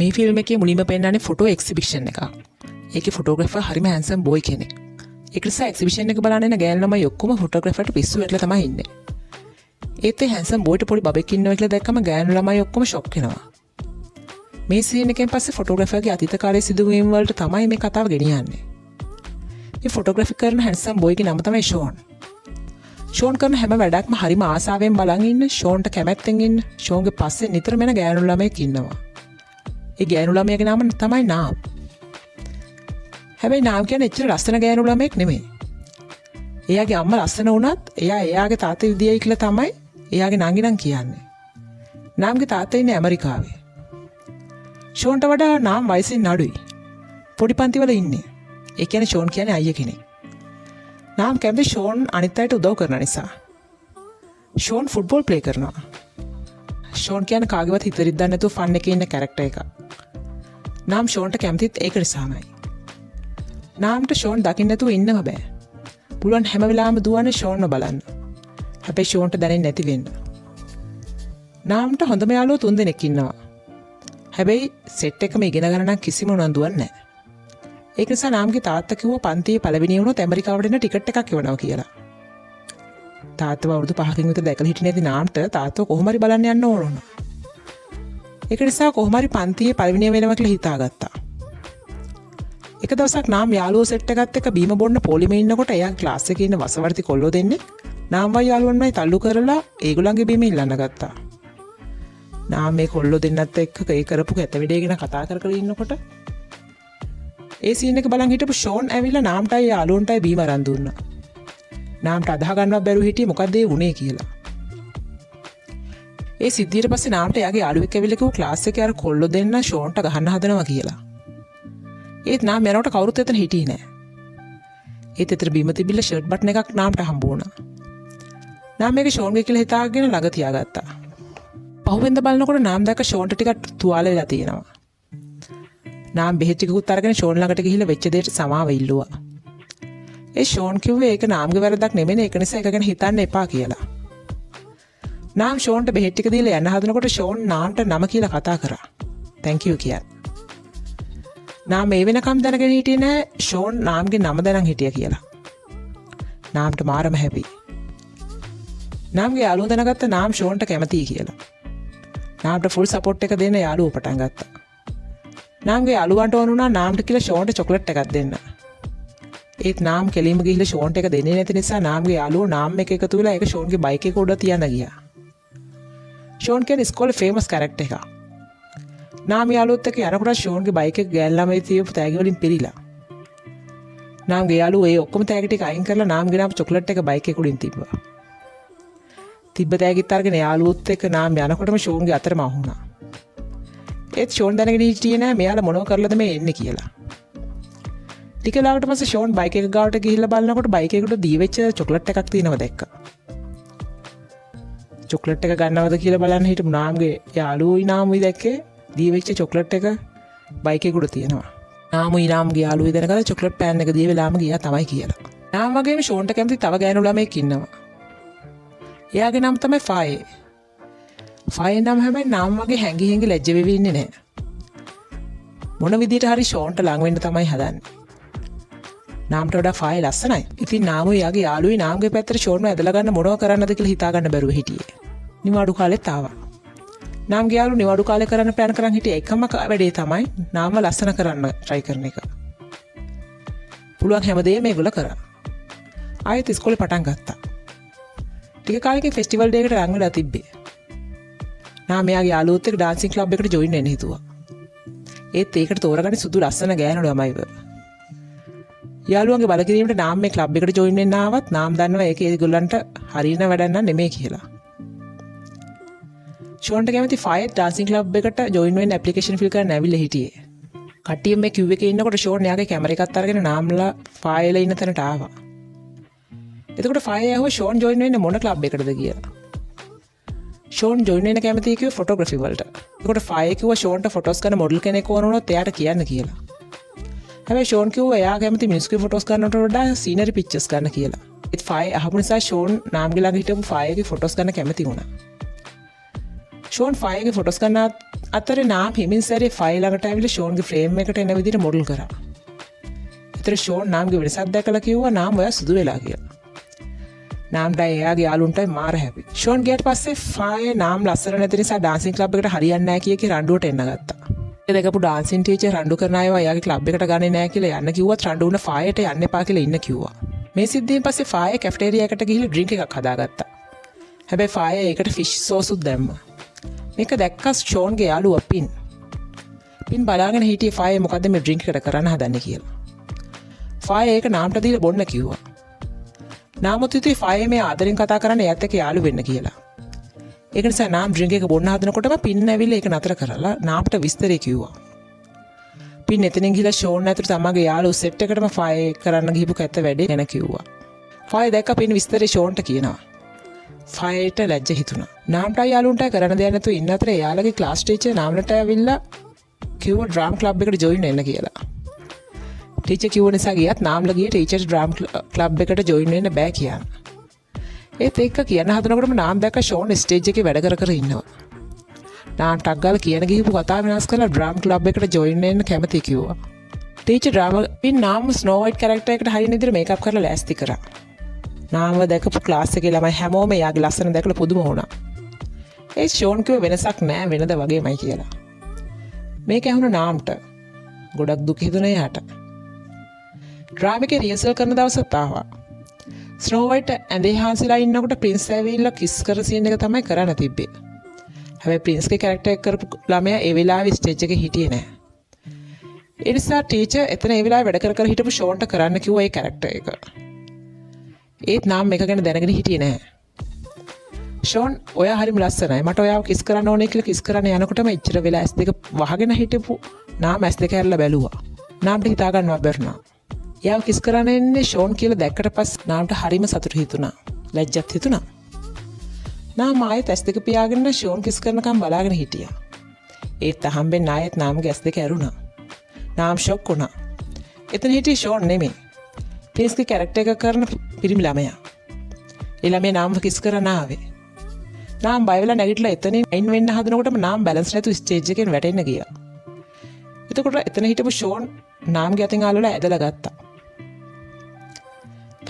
මේ ෆිල්ම් එකේ මුලින්ම පෙන්නන්නේ ෆොටෝ එක්සිබිෂන් එකක්. ඒකේ ෆොටෝග්‍රැෆර් හරිම හැන්සම් බොයි කෙනෙක්. ඒක නිසා එක්සිබිෂන් එක බලන්න එන ගෑනු ළමයි ඔක්කොම ෆොටෝග්‍රැෆර්ට පිස්සු වැටලා තමයි ඉන්නේ. ඒත් ඒ හැන්සම් බොයිට පොඩි බබෙක් ඉන්නවා කියලා දැක්කම ගෑනු ළමයි ඔක්කොම ෂොක් වෙනවා. මේ සීන් එකෙන් පස්සේ ෆොටෝග්‍රැෆර්ගේ අතීත කාලයේ සිදුවීම් වලට තමයි මේ කතාව ගෙනියන්නේ. මේ ෆොටෝග්‍රැෆි කරන හැන්සම් බොයිගේ නම තමයි ෂෝන්. ෂෝන් කරන හැම වැඩක්ම හරිම ආසාවෙන් බලන් ඉන්න, ෂෝන්ට කැමැත්තෙන් ඉන්න, ෂෝන්ගේ පස්සේ නිතරම එන ගෑනු ළමයෙක් ඉන්නවා. ඒ ගෑනු ළමයාගේ නම තමයි නාම්. හැබැයි නාම් කියන්නේ එච්චර ලස්සන ගෑනු ළමයෙක් නෙමෙයි. එයාගේ අම්මා ලස්සන වුණත් එයාගේ තාත්තා විදියයි කියලා තමයි එයාගේ නංගි නම් කියන්නේ. නාම්ගේ තාත්තා ඉන්නේ ඇමරිකාවේ. ෂෝන්ට වඩා නාම් වයසින් අඩුයි. පොඩි පන්තිවල ඉන්නේ. ඒ කියන්නේ ෂෝන් කියන්නේ අයියා කෙනෙක්. නාම් කැමති ෂෝන් අනිත් අයට උදව් කරන නිසා. ෂෝන් ෆුට්බෝල් ප්ලේ කරනවා. ෂෝන් කියන්නේ කාගේවත් හිත රිද්දන්න නැතුව ෆන් එකේ ඉන්න කැරක්ටර් එකක්. නාම් ෂෝන්ට කැමතිත් ඒක නිසාමයි. නාම්ට ෂෝන් දකින්න නැතුව ඉන්නම බෑ. පුළුවන් හැම වෙලාවෙම දුවන්නේ ෂෝන්ව බලන්න. හැබැයි ෂෝන්ට දැනෙන්නේ නැති වෙන්න. නාම්ට හොඳම යාළුවෝ 3 දෙනෙක් ඉන්නවා. හැබැයි සෙට් එකම ඉගෙන ගන්න නම් කිසිම උනන්දුවක් නැහැ. ඒක නිසා නාම්ගේ තාත්තා කිව්වා පන්තියේ පළවෙනි වුණොත් ඇමරිකාවට එන්න ටිකට් එකක් එවනවා කියලා. තාත්තව අවුරුදු 5කින් විතර දැකලා හිටියේ නැති නාම්ට තාත්තව කොහොම හරි බලන්න යන්න ඕන වුණා. ඒක නිසා කොහොම හරි පන්තියේ පළවෙනි වෙනවා කියලා හිතාගත්තා. එක දවසක් නාම් යාළුවෝ සෙට් එකත් එක්ක බීම බොන්න පොලිමේ ඉන්නකොට එයා ක්ලාස් එකේ ඉන්න වසවර්ති කොල්ලෝ දෙන්නේ නාම්වයි යාළුවන්වයි තල්ලු කරලා ඒගොල්ලන්ගේ බීම ඉල්ලන්න ගත්තා. නාම් මේ කොල්ලෝ දෙන්නත් එක්ක ඒ කරපු කැත වැඩේ ගැන කතා කර කර ඉන්නකොට ඒ සීන් එක බලන් හිටපු ෂෝන් ඇවිල්ලා නාම්ටයි යාළුවන්ටයි බීම අරන් දුන්නා. නාම්ට අදහ ගන්නවත් බැරුව හිටියේ මොකද්ද ඒ වුනේ කියලා. ඒ සිද්ධියට පස්සේ නාම්ට එයාගේ යාළුවෙක් ඇවිල්ලා කිව්වා ක්ලාස් එකේ අර කොල්ලෝ දෙන්න ෂෝන්ට ගහන්න හදනවා කියලා. ඒත් නාම් යනකොට කවුරුත් එතන හිටියේ නෑ. ඒත් එතන බීම තිබිලා ෂර්ට් බටන් එකක් නාම්ට හම්බ වුණා. නාම් මේක ෂෝන්ගේ කියලා හිතාගෙන ළඟ තියාගත්තා. පහුවෙන්ද බලනකොට නාම් දැක්ක ෂෝන්ට ටිකක් තුවාල වෙලා තියෙනවා. නාම් බෙහෙත් ටිකකුත් අරගෙන ෂෝන් ළඟට ගිහිල්ලා වෙච්ච දෙයට සමාව ඉල්ලුවා. ඒ ෂෝන් කිව්වේ ඒක නාම්ගේ වැරද්දක් නෙමෙයි, ඒක නිසා ඒක ගැන හිතන්න එපා කියලා. නාම් ෂෝන්ට බෙහෙත් ටික දීලා යන්න හදනකොට ෂෝන් නාම්ට නම කියලා කතා කරා. thank you කියලා. නාම් මේ වෙනකම් දැනගෙන හිටියේ නෑ ෂෝන් නාම්ගේ නම දැනන් හිටියා කියලා. නාම්ට මාරම හැපි. නාම්ගේ යාළුවෝ දැනගත්ත නාම් ෂෝන්ට කැමතියි කියලා. නාම්ට ෆුල් සපෝට් එක දෙන්න යාළුවෝ පටන් ගත්තා. නාම්ගේ යාළුවන්ට ඕන වුණා නාම්ට කියලා ෂෝන්ට චොකලට් එකක් දෙන්න. ඒත් නාම් කෙලින්ම ගිහිල්ලා ෂෝන්ට එක දෙන්නේ නැති නිසා නාම්ගේ යාළුවෝ නාම් එක එකතු වෙලා ඒක ෂෝන්ගේ බයික් එක උඩ තියන්න ගියා. ෂෝන් කියන්නේ ඉස්කෝලේ ෆේමස් කැරක්ටර් එකක්. නාම් යාළුවොත් එක්ක යනකොට ෂෝන්ගේ බයික් එක ගෑල් ළමයි තියපු තෑගි වලින් පිරීලා. නාම්ගේ යාළුවෝ ඒ ඔක්කොම තෑගි ටික අයින් කරලා නාම්ගේ නාම චොකලට් එක බයික් එක උඩින් තිබ්බා. තිබ්බ තෑගිත් අරගෙන යාළුවොත් එක්ක නාම් යනකොටම ෂෝන්ගේ අතරම අහුණා. ඒත් ෂෝන් දැනගෙන හිටියේ නෑ මෙයාලා මොනව කරලාද මේ එන්නේ කියලා. ටික ලාවට පස්සේ ෂෝන් බයික් එක ගාවට ගිහිල්ලා බලනකොට බයික් එකට දී වෙච්ච චොකලට් එකක් තියෙනවා දැක්කා. චොකලට් එක ගන්නවද කියලා බලන්න හිටපු නාම්ගේ යාළුවෝයි නාමුයි දැක්කේ දී වෙච්ච චොකලට් එක බයික් එක උඩ තියෙනවා. නාමුයි නාම්ගේ යාළුවෝයි දැනගලා චොකලට් පෑන් එක දී වෙලාම ගියා තමයි කියලා. නාම් වගේම ෂෝන්ට කැමති තව ගෑනු ළමයෙක් ඉන්නවා. එයාගේ නම තමයි ෆායේ. ෆායේ නම් හැබැයි නාම් වගේ හැංගි හැංගි ලැජ්ජ වෙවි ඉන්නේ නැහැ. මොන විදියට හරි ෂෝන්ට ලඟ වෙන්න තමයි හදන්නේ. නාම්ට වඩා ෆායේ ලස්සනයි. ඉතින් නාමුයි යාගේ යාළුවයි නාම්ගේ පැත්තට ෂෝන්ව ඇදලා ගන්න මොනව කරන්නද කියලා හිතා ගන්න බැරුව හිටියේ. නිවාඩු කාලෙත් ආවා. නාම්ගේ යාළුවෝ නිවාඩු කාලේ කරන්න ප්ලෑන් කරන් හිටියේ එකම වැඩේ තමයි නාම්ව ලස්සන කරන්න try කරන එක. පුළුවන් හැමදේම මේගොල්ලෝ කරා. ආයෙත් ඉස්කෝලේ පටන් ගත්තා. ටික කාලෙකින් ෆෙස්ටිවල් ඩේ එකට රන් වෙලා තිබ්බේ. නාම එයාගේ යාළුවොත් එක්ක ඩාන්සින් ක්ලබ් එකට ජොයින් වෙන්න හිතුවා. ඒත් ඒකට තෝරගන්නේ සුදු ලස්සන ගෑනු ළමයිව. යාළුවන්ගේ බලකිරීමට නාම මේ ක්ලබ් එකට ජොයින් වෙන්න ආවත් නාම දන්නවා ඒක ඒගොල්ලන්ට හරියන වැඩක් නෑ නෙමෙයි කියලා. ෂෝන්ට කැමති ෆයර් ඩාන්සින් ක්ලබ් එකට ජොයින් වෙන්න ඇප්ලිකේෂන් ෆිල් කරන්න ඇවිල්ලා හිටියේ. කට්ටිය මේ කිව් එකේ ඉන්නකොට ෂෝන් එයාගේ කැමරා එකත් අරගෙන නාම්ලා ෆයර්ලා ඉන්න තැනට ආවා. එතකොට ෆයර් ඇහුවා ෂෝන් ජොයින් වෙන්න මොන ක්ලබ් එකටද කියලා. ෂෝන් ජොයින් වෙන්න කැමතියි කිව්වේ ෆොටෝග්‍රැෆි වලට. එතකොට ෆයර් කිව්වා ෂෝන්ට ෆොටෝස් ගන්න මොඩල් කෙනෙක් ඕන වුණොත් එයාට කියන්න කියලා. හැබැයි ෂෝන් කිව්වා එයා කැමති මිනිස්ගේ ෆොටෝස් ගන්නට වඩා සීනරි පික්චර්ස් ගන්න කියලා. ඒත් ෆයර් අහපු නිසා ෂෝන් නාම්ගේ ළඟ හිටපු ෆයර්ගේ ෆොටෝස් ගන්න කැමති වුණා. ෂෝන් ෆයර්ගේ ෆොටෝස් ගන්න අතරේ නාම් හිමින් සැරේ ෆයිල් ළඟට ඇවිල්ලා ෂෝන්ගේ ෆ්‍රේම් එකට එන විදිහට මොඩල් කරා. ඒතර ෂෝන් නාම්ගේ වෙනසක් දැකලා කිව්වා නාම් ඔයා සුදු වෙලා කියලා. නාම්ට එයාගේ යාළුවන්ටයි මාර හැපි. ෂෝන් ගියාට පස්සේ ෆායේ නාම් ලස්සන නැති නිසා ඩාන්සින් ක්ලබ් එකට හරියන්නේ නැහැ කිය කී රණ්ඩුවට එන්න ගත්තා. ඒ දැකපු ඩාන්සින් ටීචර් රණ්ඩු කරන අයව එයාගේ ක්ලබ් එකට ගන්නේ නැහැ කියලා යන්න කිව්වත් රණ්ඩු උන ෆායට යන්න එපා කියලා ඉන්න කිව්වා. මේ සිද්ධියෙන් පස්සේ ෆායේ කැෆටේරියා එකට ගිහිල්ලා ඩ්‍රින්ක් එකක් හදාගත්තා. හැබැයි ෆායේ ඒකට ෆිෂ් සෝසුත් දැම්මා. මේක දැක්ක ෂෝන්ගේ යාළුවා පින් බලාගෙන හිටියේ ෆායේ මොකද්ද මේ ඩ්‍රින්ක් එකට කරන්න හදන්නේ කියලා. ෆායේ ඒක නාම්ට දීලා බොන්න කිව්වා. නාමුත් හිතුවේ ෆායේ මේ ආදරෙන් කතා කරන්න එයාත් එක්ක යාළු වෙන්න කියලා. ඒක නිසා නාම් ඩ්‍රින්ක් එක බොන්න හදනකොටම පින් ඇවිල්ලා ඒක නතර කරලා නාම්ට විස්තරේ කිව්වා. පින් එතනින් ගිහලා ෂෝන් ඇතුළු තමගේ යාළුවෝ සෙට් එකටම ෆායේ කරන්න ගිහපු කැත වැඩේ ගැන කිව්වා. ෆායේ දැක්ක පින් විස්තරේ ෂෝන්ට කියනවා. ෆායට ලැජ්ජ හිතුණා. නාම්ට යාළුවන්ට කරන්න දෙයක් නැතුව ඉන්න අතරේ එයාලගේ ක්ලාස් ටීචර් නාම්ලට ඇවිල්ලා කිව්වා ඩ්‍රාම් ක්ලබ් එකට ජොයින් වෙන්න කියලා. ටීචර් කිව්ව නිසා ගියත් නාම්ලා ගියේ ටීචර්ස් ඩ්‍රාම් ක්ලබ් එකට ජොයින් වෙන්න බෑ කියන. ඒත් ඒක කියන හදනකොටම නාම් දැක්ක ෂෝන් ස්ටේජ් එකේ වැඩ කර ඉන්නවා. නාම් ටක් ගාලා කියන ගිහපු කතාව වෙනස් කරලා ඩ්‍රාම් ක්ලබ් එකට ජොයින් වෙන්න කැමති කිව්වා. ටීචර් ඩ්‍රාම පින් නාම් ස්නෝ වයිට් කැරක්ටර් එකට හරියන විදිහට මේකප් කරලා ලෑස්ති කරා. නාම්ව දැකපු ක්ලාස් එකේ ළමයි හැමෝම එයාගේ ලස්සන දැකලා පුදුම වුණා. ඒ ෂෝන් කිව්ව වෙනසක් නෑ වෙනද වගේමයි කියලා. මේක ඇහුණ නාම්ට ගොඩක් දුක හිතුණා එයාට. ඩ්‍රාම එකේ රිහර්සල් කරන දවසත් ආවා. ස්නෝ වයිට් ඇඳේ හාන්සිලා ඉන්නකොට ප්‍රින්ස් ඇවිල්ලා කිස් කර සීන් එක තමයි කරන්න තිබ්බේ. හැබැයි ප්‍රින්ස්ගේ කැරක්ටර් එක කරපු ළමයා ඒ වෙලාවේ ස්ටේජ් එකේ හිටියේ නෑ. ඒ නිසා ටීචර් එතන ඒ වෙලාවේ වැඩ කර හිටපු ෂෝන්ට කරන්න කිව්වා ඒ කැරක්ටර් එක. ඒත් නාම් මේක ගැන දැනගෙන හිටියේ නෑ. ෂෝන් ඔයා හරිම ලස්සනයි. මට ඔයාව කිස් කරන්න ඕනේ කියලා කිස් කරන්න යනකොටම එච්චර වෙලා ඇස් දෙක වහගෙන හිටපු නාම් ඇස් දෙක ඇරලා බැලුවා. නාම්ට හිතා ගන්නව බැරුණා. එයාව කිස් කරන්න එන්නේ ෂෝන් කියලා දැක්කට පස්සේ නාම්ට හරිම සතුටු හිතුණා. ලැජ්ජත් හිතුණා. නාම් ආයෙත් ඇස් දෙක පියාගෙන ෂෝන් කිස් කරනකම් බලාගෙන හිටියා. ඒත් අහම්බෙන් ආයෙත් නාම්ගේ ඇස් දෙක ඇරුණා. නාම් ෂොක් වුණා. එතන හිටියේ ෂෝන් නෙමෙයි. ප්‍රින්ස්ගේ කැරක්ටර් එක කරන පිරිමි ළමයා. ඒ ළමයා නාම්ව කිස් කරන්න ආවේ. නාම් බය වෙලා නැගිටලා එතනින් අයින් වෙන්න හදනකොටම නාම් බැලන්ස් නැතුව ස්ටේජ් එකෙන් වැටෙන්න ගියා. එතකොට එතන හිටපු ෂෝන් නාම්ගේ අතින් අල්ලලා ඇදලා ගත්තා.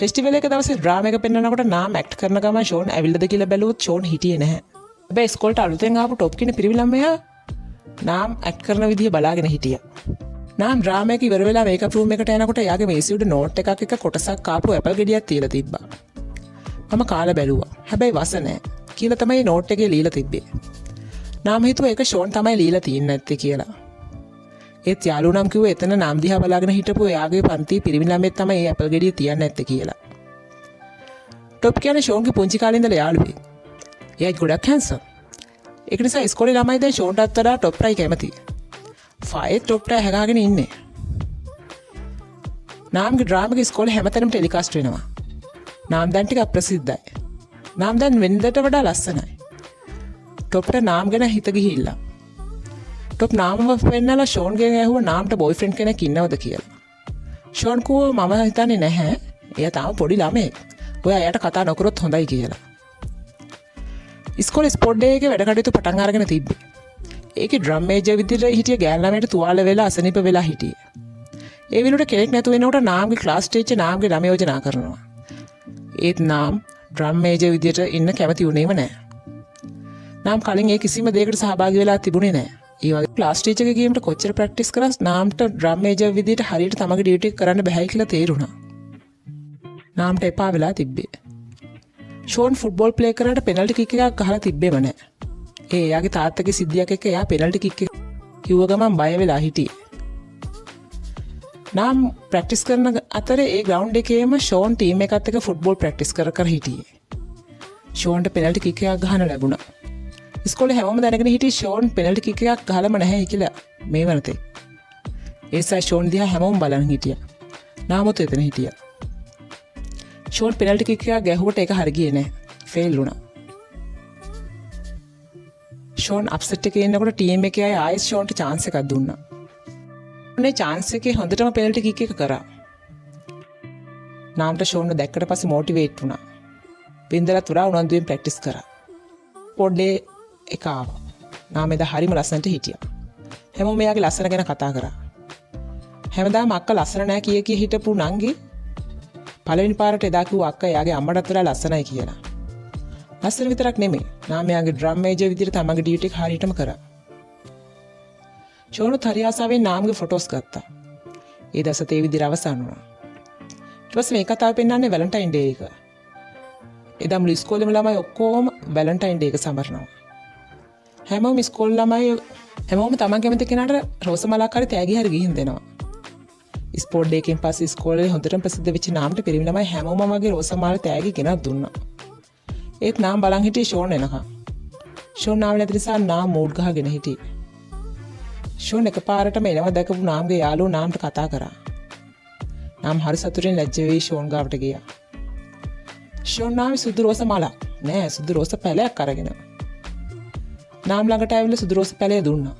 ෆෙස්ටිවල් එක දවසේ ඩ්‍රාම එක පෙන්වනකොට නාම් ඇක්ට් කරන ගමන් ෂෝන් ඇවිල්ලාද කියලා බැලුවොත් ෂෝන් හිටියේ නැහැ. හැබැයි ඉස්කෝලේට අලුතෙන් ආපු টොප් කියන පිරිමි ළමයා නාම් ඇක්ට් කරන විදිය බලාගෙන හිටියා. නාම් ඩ්‍රාම එක ඉවර වෙලා මේකප් රූම් එකට යනකොට එයාගේ මේසෙ උඩ නෝට් එකක් එක කොටසක් ආපු ඇපල් ගෙඩියක් තියලා තිබ්බා. මම කාලා බැලුවා. හැබැයි වස නැහැ කියලා තමයි නෝට් එකේ ලියලා තිබ්බේ. නාම් හිතුවා ඒක ෂෝන් තමයි ලියලා තියන්නේ නැත්තේ කියලා. ඒත් යාළුවෝ නම් කිව්වා එතන නාම් දිහා බලාගෙන හිටපු එයාගේ පන්ති පිරිමි ළමෙක් තමයි මේ ඇපල් ගෙඩිය තියන්නේ නැත්තේ කියලා. টොප් කියන්නේ ෂෝන්ගේ පුංචි කාලේ ඉඳලා යාළුවෙක්. එයා ගොඩක් හැන්සම්. ඒක නිසා ඉස්කෝලේ ළමයි දැන් ෂෝන්ටත් වඩා টොප්ටයි කැමති. ෆායෙත් টොප්ට හැගාගෙන ඉන්නේ. නාම්ගේ ඩ්‍රාම එක ඉස්කෝලේ හැමතැනම ටෙලිකාස්ට් වෙනවා. නාම් දැන් ටිකක් ප්‍රසිද්ධයි. නාම් දැන් වෙනදට වඩා ලස්සනයි. টොප්ට නාම් ගැන හිත ගිහිල්ලා. টොප් නාමව පෙන්නලා ෂෝන්ගෙන් ඇහුවා නාම්ට බොයිෆ්‍රෙන්ඩ් කෙනෙක් ඉන්නවද කියලා. ෂෝන් කිව්වා මම හිතන්නේ නැහැ. එයා තාම පොඩි ළමයෙක්. ඔයා එයාට කතා නොකරොත් හොඳයි කියලා. ඉස්කෝලේ ස්පෝර්ට් ඩේ එකේ වැඩ කටයුතු පටන් අරගෙන තිබ්බේ. ඒකේ ඩ්‍රම් මේජර් විදිහට හිටිය ගෑනු ළමයට තුවාල වෙලා අසනීප වෙලා හිටියේ. ඒ වෙනුවට කෙනෙක් නැතු වෙනකොට නාම්ගේ ක්ලාස් ටීචර් නාම්ගේ ළම යෝජනා කරනවා. ඒත් නාම් ඩ්‍රම් මේජර් විදිහට ඉන්න කැමති වුණේම නැහැ. නාම් කලින් ඒ කිසිම දෙයකට සහභාගී වෙලා තිබුණේ නැහැ. ඒ වගේ ක්ලාස් ටීචර්ගේ ගේමට කොච්චර ප්‍රැක්ටිස් කරත් නාම්ට ඩ්‍රම් මේජර් විදිහට හරියට තමගේ ඩියුටි එක කරන්න බැහැ කියලා තේරුණා. නාම්ට එපා වෙලා තිබ්බේ. ෂෝන් ෆුට්බෝල් ප්ලේ කරාට පෙනල්ටි කික් එකක් ගහලා තිබ්බේම නැහැ. එයාගේ තාත්තගේ සිද්ධියක් එක්ක එයා පෙනල්ටි කික් එක කිව්ව ගමන් බය වෙලා හිටියේ. නාම් ප්‍රැක්ටිස් කරන අතරේ ඒ ග්‍රවුන්ඩ් එකේම ෂෝන් ටීම් එකත් එක්ක ෆුට්බෝල් ප්‍රැක්ටිස් කර හිටියේ. ෂෝන්ට පෙනල්ටි කික් එකක් ගහන්න ලැබුණා. ඉස්කෝලේ හැමෝම දැනගෙන හිටියේ ෂෝන් පෙනල්ටි කික් එකක් ගහලම නැහැ කියලා මේ වරතේ. ඒසයි ෂෝන් දිහා හැමෝම බලන් හිටියා. නාමොත් එතන හිටියා. ෂෝන් පෙනල්ටි කික් එකක් ගැහුවට ඒක හරි ගියේ නැහැ. ෆේල් වුණා. ෂෝන් අප්සෙට් එකේ ඉන්නකොට ටීම් එකේ අය ආයෙත් ෂෝන්ට chance එකක් දුන්නා. උනේ chance එකේ හොඳටම පෙනල්ටි කික් එක කරා. නාම්ට ෂෝන්ව දැක්කට පස්සේ මොටිවේට් වුණා. බින්දරත් වඩා උනන්දුවෙන් ප්‍රැක්ටිස් කරා. පොඩ්ඩේ එක ආවා. නාම එදා හරිම ලස්සනට හිටියා. හැමෝම එයාගේ ලස්සන ගැන කතා කරා. හැමදාම අක්කා ලස්සන නෑ කිය හිටපු නංගි පළවෙනි පාරට එදා කිව්වා අක්කා එයාගේ අම්මටත් වඩා ලස්සනයි කියලා. ලස්සන විතරක් නෙමෙයි. නාම එයාගේ ඩ්‍රම් මේජර් විදිහට තමන්ගේ ඩියුටි එක හරියටම කරා. ෂෝනුත් හරි ආසාවෙන් නාමගේ ෆොටෝස් ගත්තා. ඒ දවසත් ඒ විදිහට අවසන් වුණා. ඊට පස්සේ මේ කතාව පෙන්නන්නේ වැලන්ටයින් ඩේ එක. එදා මුළු ඉස්කෝලේම ළමයි ඔක්කොම වැලන්ටයින් ඩේ එක සමරනවා. හැමෝම ඉස්කෝලේ ළමයි හැමෝම තමන් කැමති කෙනාට රෝස මලක් හරි තෑගි හරි ගිහින් දෙනවා. ස්පෝර්ට් ඩේ එකෙන් පස්සේ ඉස්කෝලේ හොඳටම ප්‍රසිද්ධ වෙච්ච නාමට පිරිමි ළමයි හැමෝම වගේ රෝස මල් තෑගි ගෙනත් දුන්නා. ඒත් නාම බලන් හිටියේ ෂෝන් එනකන්. ෂෝන් ආව නැති නිසා නාම මූඩ් ගහගෙන හිටියේ. ෂෝන් එකපාරටම එනවා දැකපු නාමගේ යාළුවෝ නාමට කතා කරා. නාම හරි සතුටින් ලැජ්ජ වෙයි ෂෝන් ගාවට ගියා. ෂෝන් නාමේ සුදු රෝස මලක් නෑ සුදු රෝස පැලයක් අරගෙන. නාම ළඟට ඇවිල්ලා සුදු රෝස පැලය දුන්නා.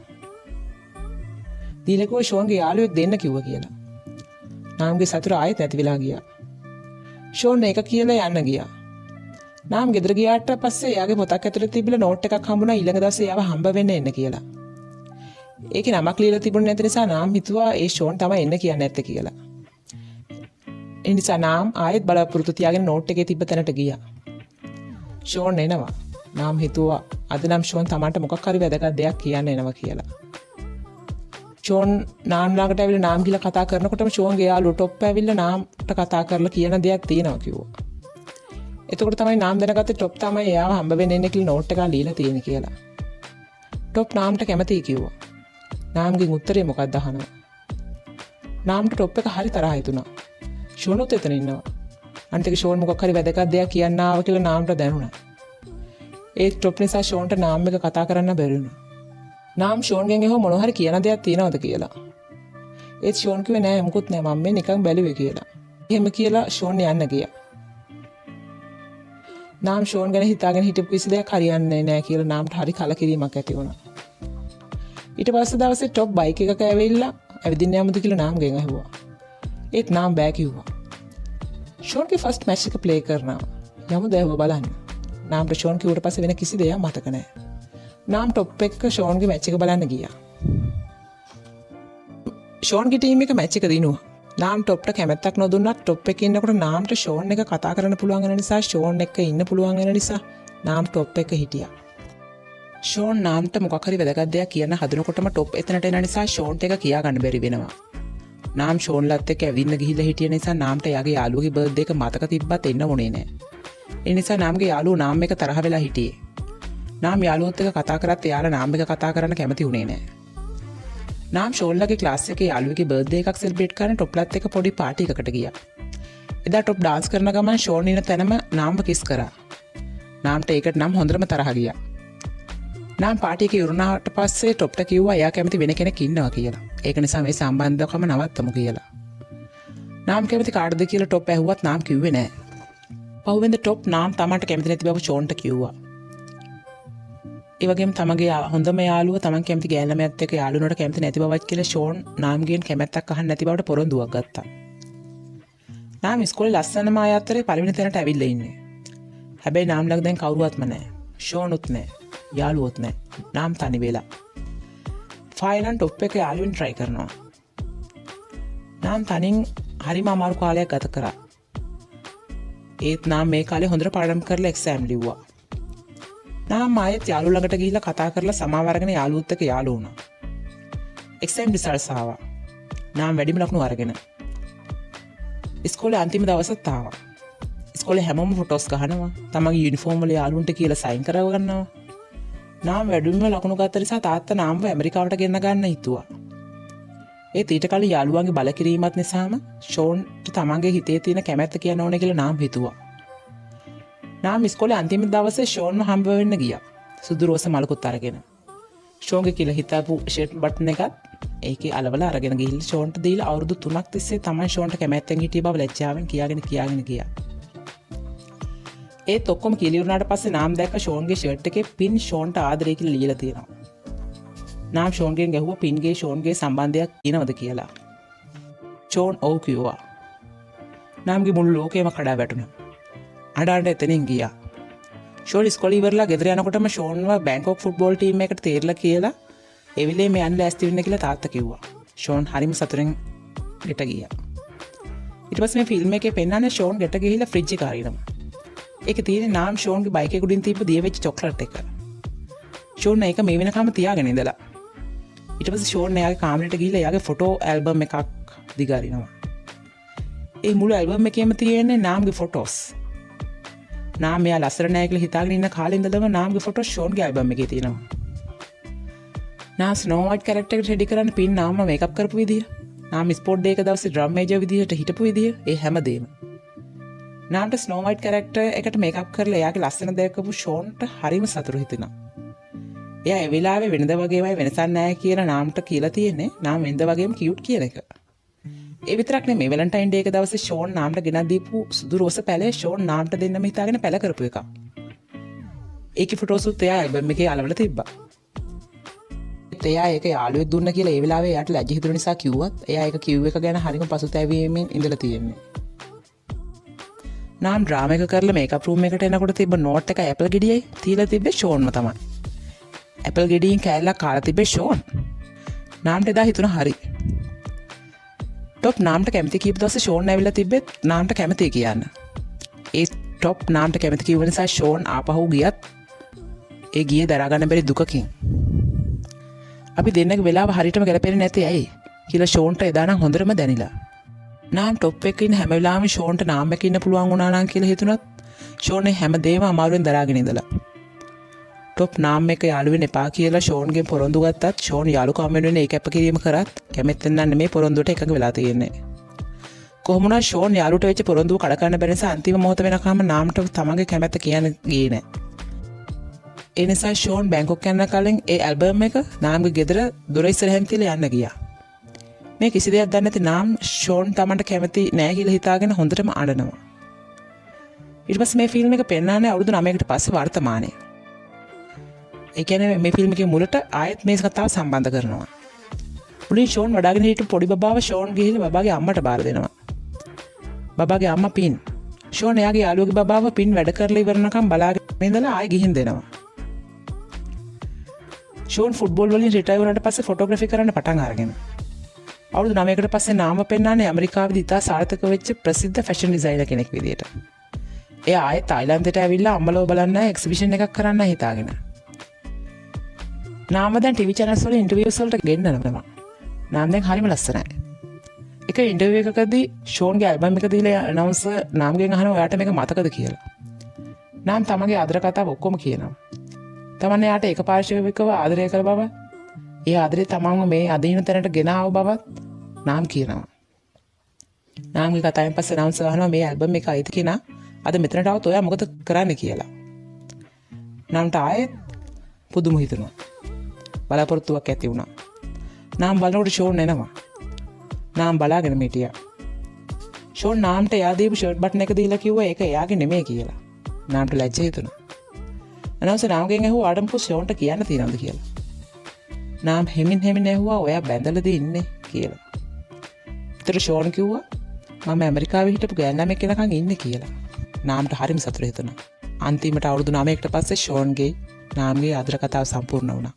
දීලා කිව්වා ෂෝන්ගේ යාළුවෙක් දෙන්න කිව්වා කියලා. නාමගේ සතුට ආයෙත් නැති වෙලා ගියා. ෂෝන් ඒක කියලා යන්න ගියා. නාම ගෙදර ගියාට පස්සේ එයාගේ පොතක් ඇතුලේ තිබිලා නෝට් එකක් හම්බුණා ඊළඟ දවසේ එයාව හම්බ වෙන්න එන්න කියලා. ඒකේ නමක් ලියලා තිබුණ නැති නිසා නාම හිතුවා ඒ ෂෝන් තමයි එන්න කියන්නේ නැත්තේ කියලා. ඒ නිසා නාම ආයෙත් බලාපොරොත්තු තියාගෙන නෝට් එකේ තිබ්බ තැනට ගියා. ෂෝන් එනවා. නාම හිතුවා අද නම් ෂෝන් Tamanට මොකක් හරි වැදගත් දෙයක් කියන්න එනවා කියලා. ෂෝන් නාම ළඟට ඇවිල්ලා නාම ගිහලා කතා කරනකොටම ෂෝන්ගේ යාළුවෝ ටොප් ඇවිල්ලා නාමට කතා කරලා කියන දෙයක් තියෙනවා කිව්වා. එතකොට තමයි නාම දැනගත්තේ ටොප් තමයි එයාව හම්බ වෙන්න එන්නේ කියලා නෝට් එකක් ලියලා තියෙන්නේ කියලා. ටොප් නාමට කැමතියි කිව්වා. නාමගෙන් උත්තරේ මොකක්ද අහනවා. නාමට ටොප් එක හරි තරහ හිතුණා. ෂෝනුත් එතන ඉන්නවා. අනිත් එක ෂෝන් මොකක් හරි වැදගත් දෙයක් කියන්න ආව කියලා නාමට දැනුණා. ඒ ටොප් නිසා ෂෝන්ට නාම එක කතා කරන්න බැරි වුණා. නාම ෂෝන්ගෙන් එහෙම මොන හරි කියන දෙයක් තියෙනවද කියලා. ඒත් ෂෝන් කිව්වේ නෑ මොකුත් නෑ මම මේ නිකන් බැලුවේ කියලා. එහෙම කියලා ෂෝන් යන්න ගියා. නාම ෂෝන් ගැන හිතාගෙන හිටපු කිසි දෙයක් හරියන්නේ නෑ කියලා නාමට හරි කලකිරීමක් ඇති වුණා. ඊට පස්සේ දවසේ ටොප් බයික් එකක ඇවිල්ලා ඇවිදින්න යමුද කියලා නාමගෙන් අහුවා. ඒත් නාම බෑ කිව්වා. ෂෝන්ගේ ෆස්ට් මැච් එක ප්ලේ කරනවා. යමුද එහෙම බලන්න. නාමට ෂෝන් කිව්වට පස්සේ වෙන කිසි දෙයක් මතක නෑ. නාම ටොප් එක ෂෝන්ගේ මැච් එක බලන්න ගියා. ෂෝන්ගේ ටීම් එක මැච් එක දිනුවා. නාම ටොප්ට කැමැත්තක් නොදුන්නත් ටොප් එකේ ඉන්නකොට නාමට ෂෝන් එක කතා කරන්න පුළුවන් වෙන නිසා ෂෝන් එක්ක ඉන්න පුළුවන් වෙන නිසා නාම ටොප් එක හිටියා. ෂෝන් නාමට මොකක් හරි වැදගත් දෙයක් කියන්න හදනකොටම ටොප් එතනට එන නිසා ෂෝන්ට එක කියා ගන්න බැරි වෙනවා. නාම ෂෝන්ලත් එක්ක ඇවිදින්න ගිහිල්ලා හිටිය නිසා නාමට එයාගේ යාළුවගේ බර්ත්ඩේ එක මතක තිබ්බත් එන්න වුණේ නැහැ. ඒ නිසා නාමගේ යාළුවෝ නාම එක තරහ වෙලා හිටියේ. නාම යාළුවොත් එක්ක කතා කරත් එයාලා නාම එක කතා කරන්න කැමති වුණේ නැහැ. නාම ෂෝන්ලගේ ක්ලාස් එකේ යාළුවෙකුගේ බර්ත්ඩේ එකක් සෙලිබ්‍රේට් කරන්න ටොප්ලත් එක්ක පොඩි පාටි එකකට ගියා. එදා ටොප් ඩාන්ස් කරන ගමන් ෂෝන් ඉන්න තැනම නාම්ව කිස් කරා. නාම්ට ඒකට නම් හොඳටම තරහ ගියා. නාම් පාටි එකේ ඉවරනාට පස්සේ ටොප්ට කිව්වා එයා කැමති වෙන කෙනෙක් ඉන්නවා කියලා. ඒක නිසා මේ සම්බන්ධකම නවත්තමු කියලා. නාම් කැමති කාටද කියලා ටොප් ඇහුවත් නාම් කිව්වේ නැහැ. පහුවෙන්ද ටොප් නාම් Tamanට කැමති නැති බව ෂෝන්ට කිව්වා. ඒ වගේම තමගේ හොඳම යාළුව තමන් කැමති ගෑල්ලමයත් එක්ක යාළුවනට කැමති නැති බවත් කියලා ෂෝන් නාම්ගෙන් කැමැත්තක් අහන්න නැති බවට පොරොන්දුවක් ගත්තා. නාම් ඉස්කෝලේ ලස්සනම අය අතරේ පළවෙනි තැනට ඇවිල්ලා ඉන්නේ. හැබැයි නාම් ළඟ දැන් කවුරුවත්ම නැහැ. ෂෝනුත් නැහැ. යාළුවොත් නැහැ. නාම් තනි වෙලා. ෆයිනල් ටොප් එක යාළුවෙන් try කරනවා. නාම් තනින් හරිම අමාරු කාලයක් ගත කරා. ඒත් නාම් මේ කාලේ හොඳට පාඩම් කරලා එක්සෑම් ලිව්වා. නාම ආයෙත් යාළුවෝ ළඟට ගිහිල්ලා කතා කරලා සමාව අරගෙන යාළුවොත් එක්ක යාළු වුණා. එක්සෑම් රිසල්ට්ස් ආවා. නාම වැඩිම ලකුණු අරගෙන. ඉස්කෝලේ අන්තිම දවසත් ආවා. ඉස්කෝලේ හැමෝම ෆොටෝස් ගහනවා. තමන්ගේ යුනිෆෝම් වල යාළුවන්ට කියලා සයින් කරව ගන්නවා. නාම වැඩිම ලකුණු ගත්ත නිසා තාත්තා නාමව ඇමරිකාවට ගෙන්න ගන්න හිතුවා. ඒත් ඊට කලින් යාළුවන්ගේ බලකිරීමත් නිසාම ෂෝන්ට තමන්ගේ හිතේ තියෙන කැමැත්ත කියන්න ඕනේ කියලා නාම හිතුවා. නාම ඉස්කෝලේ අන්තිම දවසේ ෂෝන්ව හම්බ වෙන්න ගියා. සුදු රෝස මලකුත් අරගෙන. ෂෝන්ගේ කියලා හිතාපු ෂර්ට් බටන් එකත් ඒකේ අලවල අරගෙන ගිහිල්ලා ෂෝන්ට දීලා අවුරුදු 3ක් තිස්සේ තමයි ෂෝන්ට කැමැත්තෙන් හිටිය බව ලැජ්ජාවෙන් කියාගෙන ගියා. ඒත් ඔක්කොම කියලා ඉවරනාට පස්සේ නාම දැක්ක ෂෝන්ගේ ෂර්ට් එකේ පින් ෂෝන්ට ආදරේ කියලා ලියලා තියෙනවා. නාම ෂෝන්ගෙන් ගැහුවා පින්ගේ ෂෝන්ගේ සම්බන්ධයක් තියෙනවද කියලා. ෂෝන් ඔව් කිව්වා. නාම්ගේ මුළු ලෝකෙම කඩා වැටුණා. අඩාට එතනින් ගියා. ෂෝන් ඉස්කෝලේ ඉවරලා ගෙදර යනකොටම ෂෝන්ව බැංකොක් ෆුට්බෝල් ටීම් එකට තේරලා කියලා ඒ වෙලේ මේ යන්න ලෑස්ති වෙන්න කියලා තාත්තා කිව්වා. ෂෝන් හරිම සතුටින් ගෙට ගියා. ඊට පස්සේ මේ ෆිල්ම් එකේ පෙන්නන්නේ ෂෝන් ගෙට ගිහිල්ලා ෆ්‍රිජ් එක අරිනවා. ඒකේ තියෙන නාම් ෂෝන්ගේ බයික් එක උඩින් තියපු දිය වෙච්ච චොක්ලට් එක. ෂෝන් ඒක මේ වෙනකම් තියාගෙන ඉඳලා. ඊට පස්සේ ෂෝන් එයාගේ කාමරේට ගිහිල්ලා එයාගේ ෆොටෝ ඇල්බම් එකක් දිගාරිනවා. ඒ මුළු ඇල්බම් එකේම තියෙන්නේ නාම්ගේ ෆොටෝස්. නාම එයා ලස්සන නැහැ කියලා හිතාගෙන ඉන්න කාලේ ඉඳලම නාම්ගේ ෆොටෝ ෂෝන්ගේ ඇල්බම් එකේ තියෙනවා. නාම ස්නෝ වයිට් කැරක්ටර් එකට රෙඩි කරන්න පින් නාම මේකප් කරපු විදිය. නාම ස්පෝර්ට් ඩේ එක දවසේ ඩ්‍රම් මේජර් විදියට හිටපු විදිය. ඒ හැමදේම. නාමට ස්නෝ වයිට් කැරක්ටර් එකට මේකප් කරලා එයාගේ ලස්සන දැකපු ෂෝන්ට හරිම සතුටු හිතුණා. එයා ඒ වෙලාවේ වෙනද වගේමයි වෙනසක් නැහැ කියලා නාමට කියලා තියෙන්නේ. නාම වෙනද වගේම කියුට් කියන එක. ඒ විතරක් නෙමෙයි වැලන්ටයින් ඩේ එක දවසේ ෂෝන් නාමට ගෙනත් දීපු සුදු රෝස පැලේ ෂෝන් නාමට දෙන්නම හිතාගෙන පැල කරපු එක. ඒකේ ෆොටෝස් උත් එයා ඇල්බම් එකේ අලවල තිබ්බා. එයා ඒක යාළුවෙක් දුන්න කියලා ඒ වෙලාවේ එයාට ලැජ්ජ හිතුන නිසා කිව්වත් එයා ඒක කිව් එක ගැන හරිම පසුතැවීමෙන් ඉඳලා තියෙන්නේ. නාම ඩ්‍රාමා එක කරලා මේකප් රූම් එකට එනකොට තිබ්බ නෝට් එක ඇපල් ගෙඩියයි තියලා තිබ්බේ ෂෝන්ම තමයි. ඇපල් ගෙඩියෙන් කෑල්ලක් කාලා තිබ්බේ ෂෝන්. නාමට එදා හිතුණා හරි. ටොප් නාමට කැමති කීප දවසේ ෂෝන් ඇවිල්ලා තිබ්බෙත් නාමට කැමති කියන්න. ඒ ටොප් නාමට කැමති කිව්ව නිසා ෂෝන් ආපහු ගියත් ඒ ගියේ දරා ගන්න බැරි දුකකින්. අපි දෙන්නගේ වෙලාව හරියටම ගැලපෙන්නේ නැති ඇයි කියලා ෂෝන්ට එදා නම් හොඳටම දැනිලා. නාම ටොප් එකේ ඉන්න හැම වෙලාවෙම ෂෝන්ට නාම එකේ ඉන්න පුළුවන් වුණා නම් කියලා හිතුණත් ෂෝන් හැමදේම අමාරුවෙන් දරාගෙන ඉඳලා. ටොප් නාම එක යාළු වෙන්න එපා කියලා ෂෝන්ගෙන් පොරොන්දු ගත්තත් ෂෝන් යාළුකම් වෙනුවෙන් ඒක අපකිරීම කරත් කැමැත්තෙන් නම් නෙමෙයි පොරොන්දුවට එකඟ වෙලා තියෙන්නේ. කොහොම වුණත් ෂෝන් යාළුට වෙච්ච පොරොන්දුව කඩ ගන්න බැරි නිසා අන්තිම මොහොත වෙනකම් නාමට තමන්ගේ කැමැත්ත කියන්න ගියේ නැහැ. ඒ නිසා ෂෝන් බැංකොක් යන්න කලින් ඒ ඇල්බම් එක නාම්ගේ ගෙදර දොර ඉස්සරහින් තියලා යන්න ගියා. මේ කිසි දෙයක් දන්නේ නැති නාම් ෂෝන් තමන්ට කැමති නැහැ කියලා හිතාගෙන හොඳටම අඬනවා. ඊට පස්සේ මේ ෆිල්ම් එක පෙන්නන්නේ අවුරුදු 9කට පස්සේ වර්තමානයේ. ඒ කියන්නේ මේ ෆිල්ම් එකේ මුලට ආයෙත් මේ කතාව සම්බන්ධ කරනවා. මුලින් ෂෝන් වඩාගෙන හිටපු පොඩි බබාව ෂෝන් ගිහිල්ලා බබාගේ අම්මට බාර දෙනවා. බබාගේ අම්මා පින්. ෂෝන් එයාගේ යාළුවගේ බබාව පින් වැඩ කරලා ඉවරනකම් බලාගෙන ඉඳලා ආයෙ ගිහින් දෙනවා. ෂෝන් ෆුට්බෝල් වලින් රිටයර් වුණාට පස්සේ ෆොටෝග්‍රැෆි කරන්න පටන් අරගෙන. අවුරුදු 9කට පස්සේ නාම පෙන්නන්නේ ඇමරිකාවේදී ඉතා සාර්ථක වෙච්ච ප්‍රසිද්ධ ෆැෂන් ඩිසයිනර් කෙනෙක් විදියට. එයා ආයෙත් තායිලන්තයට ඇවිල්ලා අම්මලව බලන්න එක්සිබිෂන් එකක් කරන්න හිතාගෙන. නාම දැන් ටීවී channels වල ඉන්ටර්වියුස් වලට ගෙන්නනවා. නාම දැන් හරිම ලස්සනයි. එක ඉන්ටර්වියු එකකදී ෂෝන්ගේ ඇල්බම් එක දීලා අනවුන්සර් නාම්ගෙන් අහනවා ඔයාට මේක මතකද කියලා. නාම් තමන්ගේ ආදර කතාව ඔක්කොම කියනවා. තමන් එයාට ඒකපාර්ශ්විකව ආදරය කළ බව, ඒ ආදරේ තමන්ව මේ අදින තැනට ගෙන ආව බවත් නාම් කියනවා. නාම්ගේ කතාවෙන් පස්සේ අනවුන්සර් අහනවා මේ ඇල්බම් එක අයිති කෙනා අද මෙතනට આવත් ඔයා මොකද කරන්නේ කියලා. නාම්ට ආයෙත් පුදුම හිතුණා. බලාපොරොත්තුවක් ඇති වුණා. නාම් බලනකොට ෂෝන් එනවා. නාම් බලාගෙන හිටියා. ෂෝන් නාම්ට එයා දීපු ෂර්ට් බටන් එක දීලා කිව්වා ඒක එයාගේ නෙමෙයි කියලා. නාම්ට ලැජ්ජ හිතුණා. අනවුන්සර් නාම්ගෙන් ඇහුවා ආඩම්පු ෂෝන්ට කියන්න තියනවද කියලා. නාම් හෙමින් ඇහුවා ඔයා බැඳලාද ඉන්නේ කියලා. ඒතර ෂෝන් කිව්වා මම ඇමරිකාවේ හිටපු ගෑන් ළමෙක් කෙනකන් ඉන්නේ කියලා. නාම්ට හරිම සතුටු හිතුණා. අන්තිමට අවුරුදු 9කට පස්සේ ෂෝන්ගේ නාම්ගේ ආදර කතාව සම්පූර්ණ වුණා.